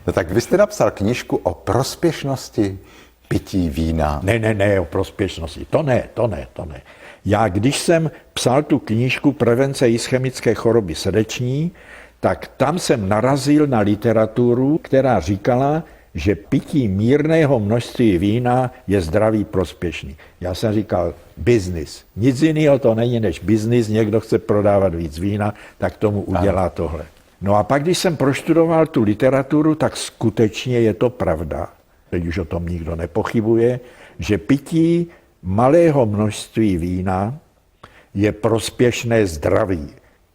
No tak vy jste napsal knížku o prospěšnosti pití vína. Ne, o prospěšnosti. To ne. Já, když jsem psal tu knížku Prevence ischemické choroby srdeční, tak tam jsem narazil na literaturu, která říkala, že pití mírného množství vína je zdraví prospěšný. Já jsem říkal, biznis. Nic jiného to není než biznis, někdo chce prodávat víc vína, tak tomu udělá tohle. No a pak, když jsem proštudoval tu literaturu, tak skutečně je to pravda, teď už o tom nikdo nepochybuje, že pití malého množství vína je prospěšné zdraví.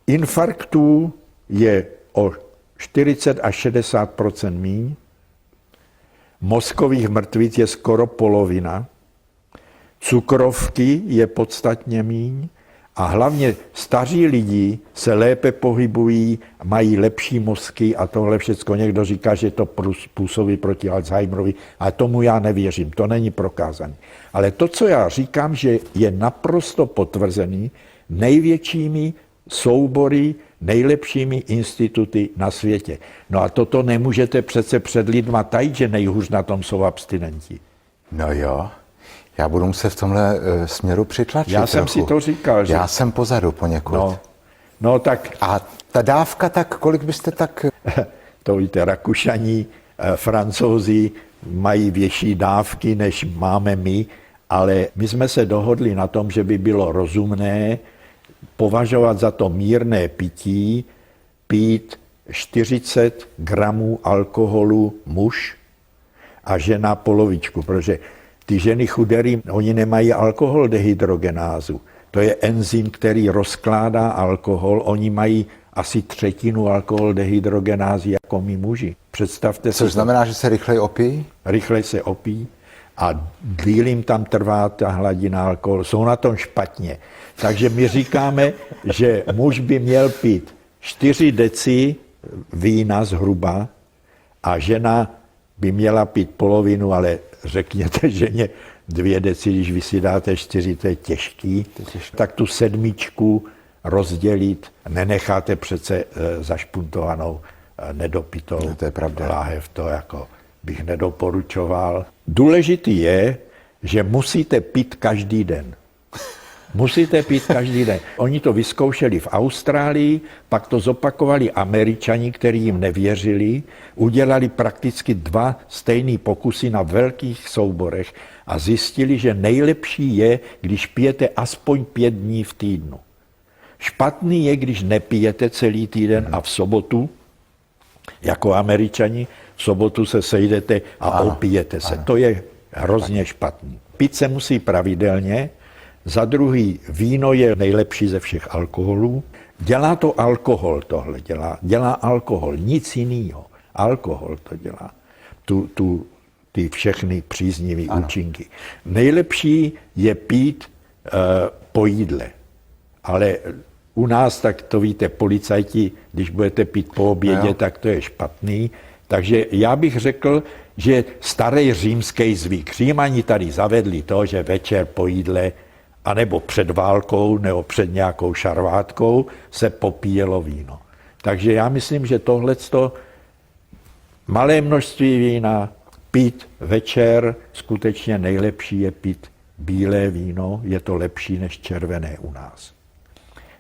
Infarktů je o 40 až 60% míň, mozkových mrtvic je skoro polovina, cukrovky je podstatně míň a hlavně staří lidi se lépe pohybují, mají lepší mozky a tohle všecko. Někdo říká, že to působí proti Alzheimerovi, ale tomu já nevěřím, to není prokázané. Ale to, co já říkám, že je naprosto potvrzený největšími soubory, nejlepšími instituty na světě. No a toto nemůžete přece před lidma tajit, že nejhůř na tom jsou abstinenti. No jo, já budu muset v tomhle směru přitlačit. Já jsem trochu. si to říkal, že... Já jsem pozadu poněkud. No tak... A ta dávka, tak kolik byste tak... To víte, Rakušaní, Francouzi mají větší dávky, než máme my, ale my jsme se dohodli na tom, že by bylo rozumné považovat za to mírné pití, pít 40 gramů alkoholu muž a žena polovičku, protože ty ženy chuderý, oni nemají alkohol dehydrogenázu. To je enzym, který rozkládá alkohol, oni mají asi třetinu alkohol dehydrogenázy jako my muži. Představte si. Což znamená, že se rychleji opí? Rychleji se opí a díl jim tam trvá ta hladina alkoholu. Jsou na tom špatně. Takže my říkáme, že muž by měl pít 4 deci vína zhruba a žena by měla pít polovinu, ale řekněte ženě 2 deci, když vy si dáte 4, to je těžký. Tak tu 7 rozdělit, nenecháte přece zašpuntovanou, nedopitou to je pravda. láhev, to jako bych nedoporučoval. Důležitý je, že musíte pít každý den. Musíte pít každý den. Oni to vyzkoušeli v Austrálii, pak to zopakovali Američani, kteří jim nevěřili, udělali prakticky 2 stejné pokusy na velkých souborech a zjistili, že nejlepší je, když pijete aspoň 5 dní v týdnu. Špatný je, když nepijete celý týden a v sobotu, jako Američani, v sobotu se sejdete a opijete se. To je hrozně špatný. Pít se musí pravidelně. Za druhý, víno je nejlepší ze všech alkoholů. Dělá to alkohol, tohle dělá alkohol, nic jiného. Alkohol to dělá. Ty všechny příznivé účinky. Nejlepší je pít po jídle. Ale u nás, tak to víte, policajti, když budete pít po obědě, tak to je špatný. Takže já bych řekl, že starý římský zvyk. Římani tady zavedli to, že večer po jídle anebo před válkou, nebo před nějakou šarvátkou se popíjelo víno. Takže já myslím, že tohleto malé množství vína pít večer, skutečně nejlepší je pít bílé víno, je to lepší než červené u nás.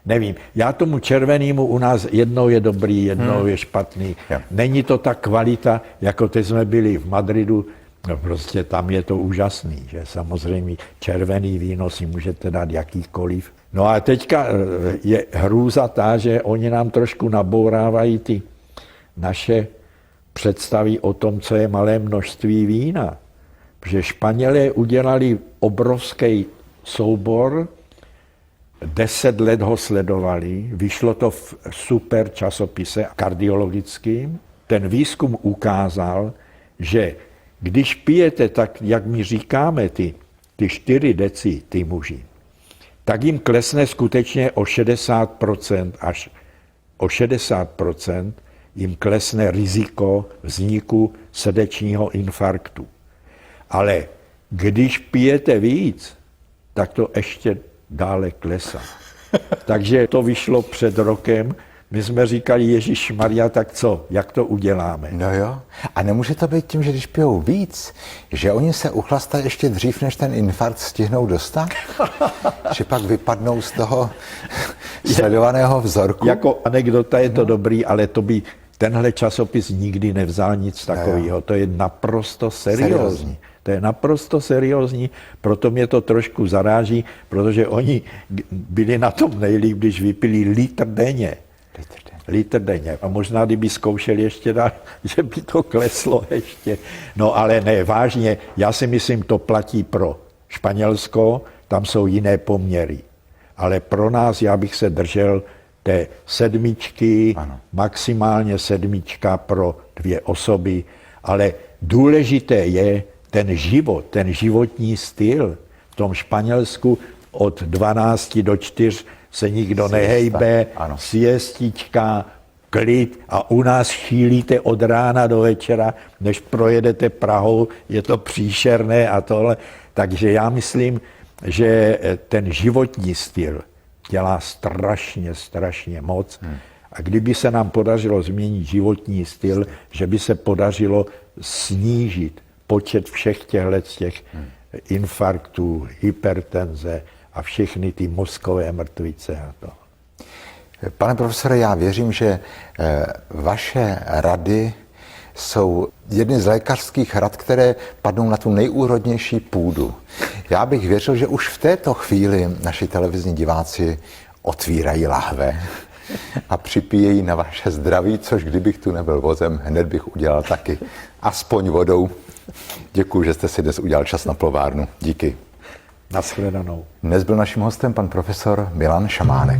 Nevím, já tomu červenému u nás jednou je dobrý, jednou je špatný. Není to ta kvalita, jako teď jsme byli v Madridu, no prostě tam je to úžasný, že samozřejmě červený víno si můžete dát jakýkoliv. No a teďka je hrůza ta, že oni nám trošku nabourávají ty naše představy o tom, co je malé množství vína. Protože Španělé udělali obrovský soubor, 10 let ho sledovali, vyšlo to v super časopise kardiologickým. Ten výzkum ukázal, že když pijete tak, jak my říkáme, ty 4 deci, ty muži, tak jim klesne skutečně o 60%, až o 60% jim klesne riziko vzniku srdečního infarktu. Ale když pijete víc, tak to ještě dále klesá. Takže to vyšlo před rokem, My jsme říkali, Ježíš Maria, tak co, jak to uděláme? No jo. A nemůže to být tím, že když pijou víc, že oni se uchlastají ještě dřív, než ten infarkt stihnou dostat? Že pak vypadnou z toho sledovaného vzorku? Jako anekdota je to dobrý, ale to by tenhle časopis nikdy nevzal nic takového. To je naprosto seriózní. To je naprosto seriózní, proto mě to trošku zaráží, protože oni byli na tom nejlíp, když vypili litr denně. Litr denně. A možná, kdyby zkoušeli ještě dál, že by to kleslo ještě. No ale ne, vážně, já si myslím, to platí pro Španělsko, tam jsou jiné poměry. Ale pro nás, já bych se držel té 7, ano. Maximálně 7 pro 2 osoby, ale důležité je ten život, ten životní styl. V tom Španělsku od 12 do 4 se nikdo nehejbe, siestička, klid a u nás šílíte od rána do večera, než projedete Prahou, je to příšerné a tohle. Takže já myslím, že ten životní styl dělá strašně moc. A kdyby se nám podařilo změnit životní styl, že by se podařilo snížit počet všech těch infarktů, hypertenze a všechny ty mozkové mrtvice a to. Pane profesore, já věřím, že vaše rady jsou jedny z lékařských rad, které padnou na tu nejúrodnější půdu. Já bych věřil, že už v této chvíli naši televizní diváci otvírají láhve a připíjejí na vaše zdraví, což kdybych tu nebyl vozem, hned bych udělal taky, aspoň vodou. Děkuji, že jste si dnes udělal čas na plovárnu. Díky. Nashledanou. Dnes byl naším hostem pan profesor Milan Šamánek.